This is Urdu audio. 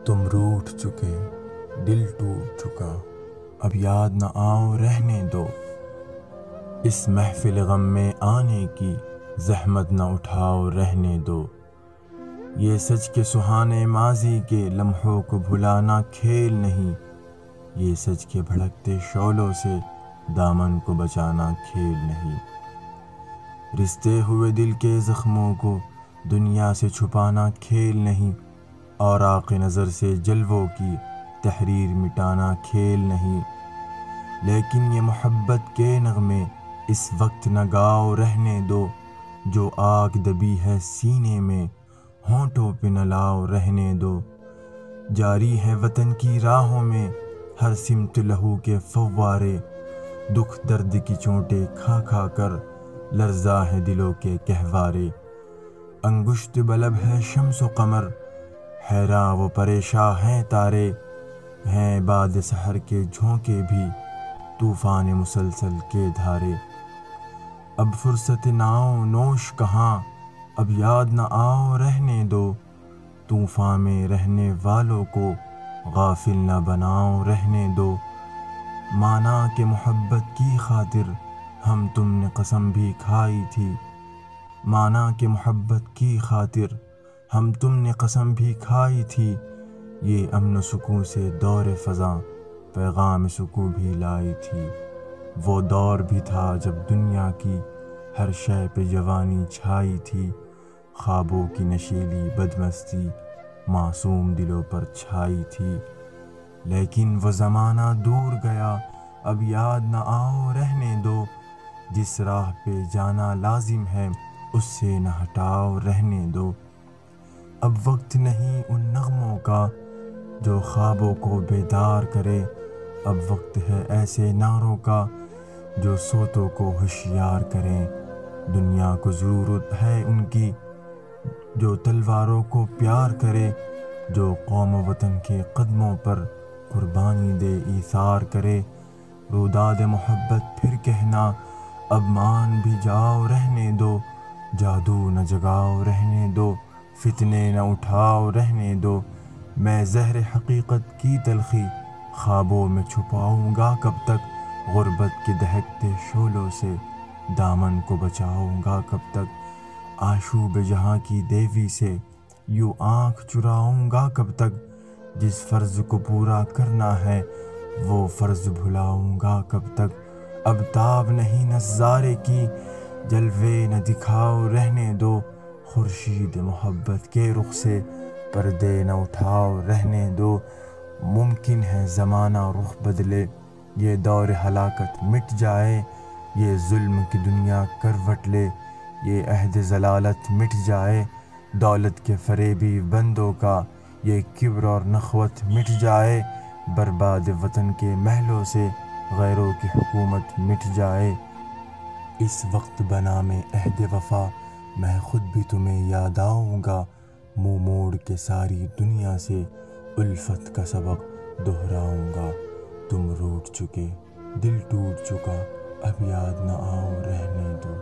تم روٹھ چکے، دل ٹوٹ چکا، اب یاد نہ آؤ رہنے دو، اس محفل غم میں آنے کی زحمت نہ اٹھاؤ رہنے دو، یہ سچ کے سہانے ماضی کے لمحوں کو بھلانا کھیل نہیں، یہ سچ کے بھڑکتے شعلوں سے دامن کو بچانا کھیل نہیں، رستے ہوئے دل کے زخموں کو دنیا سے چھپانا کھیل نہیں، اوراق نظر سے جلووں کی تحریر مٹانا کھیل نہیں، لیکن یہ محبت کے نغمے اس وقت نہ گاؤ رہنے دو، جو آگ دبی ہے سینے میں ہونٹوں پہ نہ لاؤ رہنے دو، جاری ہے وطن کی راہوں میں ہر سمت لہو کے فوارے، دکھ درد کی چونٹیں کھا کھا کر لرزاں ہے دلوں کے گہوارے، انگشت بلب ہے شمس و قمر، حیراں و پریشاں ہیں تارے، ہیں بعد سحر کے جھونکے بھی طوفان مسلسل کے دھارے، اب فرصت ناؤ نوش کہاں، اب یاد نہ آؤ رہنے دو، طوفان میں رہنے والوں کو غافل نہ بناؤ رہنے دو، مانا کہ محبت کی خاطر ہم تم نے قسم بھی کھائی تھی، مانا کہ محبت کی خاطر ہم تم نے قسم بھی کھائی تھی، یہ امن و سکون سے دور فضاں پیغام سکون بھی لائی تھی، وہ دور بھی تھا جب دنیا کی ہر شے پہ جوانی چھائی تھی، خوابوں کی نشیلی بدمستی معصوم دلوں پر چھائی تھی، لیکن وہ زمانہ دور گیا، اب یاد نہ آؤ رہنے دو، جس راہ پہ جانا لازم ہے اس سے نہ ہٹاؤ رہنے دو، اب وقت نہیں ان نغموں کا جو خوابوں کو بیدار کرے، اب وقت ہے ایسے نعروں کا جو سوتوں کو ہوشیار کریں، دنیا کو ضرورت ہے ان کی جو تلواروں کو پیار کرے، جو قوم و وطن کے قدموں پر قربانی دے ایثار کرے، روداد محبت پھر کہنا اب مان بھی جاؤ رہنے دو، جادو نہ جگاؤ رہنے دو، فتنے نہ اٹھاؤ رہنے دو، میں زہر حقیقت کی تلخی خوابوں میں چھپاؤں گا کب تک، غربت کے دہکتے شعلوں سے دامن کو بچاؤں گا کب تک، آشوب جہاں کی دیوی سے یوں آنکھ چراؤں گا کب تک، جس فرض کو پورا کرنا ہے وہ فرض بھلاؤں گا کب تک، اب تاب نہیں نظارے کی جلوے نہ دکھاؤ رہنے دو، خورشید محبت کے رخ سے پردے نہ اٹھاؤ رہنے دو، ممکن ہے زمانہ رخ بدلے، یہ دور ہلاکت مٹ جائے، یہ ظلم کی دنیا کروٹ لے، یہ عہد ضلالت مٹ جائے، دولت کے فریبی بندوں کا یہ کبر اور نخوت مٹ جائے، برباد وطن کے محلوں سے غیروں کی حکومت مٹ جائے، اس وقت بنا میں عہد وفا میں خود بھی تمہیں یاد آؤں گا، منہ موڑ کے ساری دنیا سے الفت کا سبق دہراؤں گا، تم روٹھ چکے، دل ٹوٹ چکا، اب یاد نہ آؤ رہنے دو۔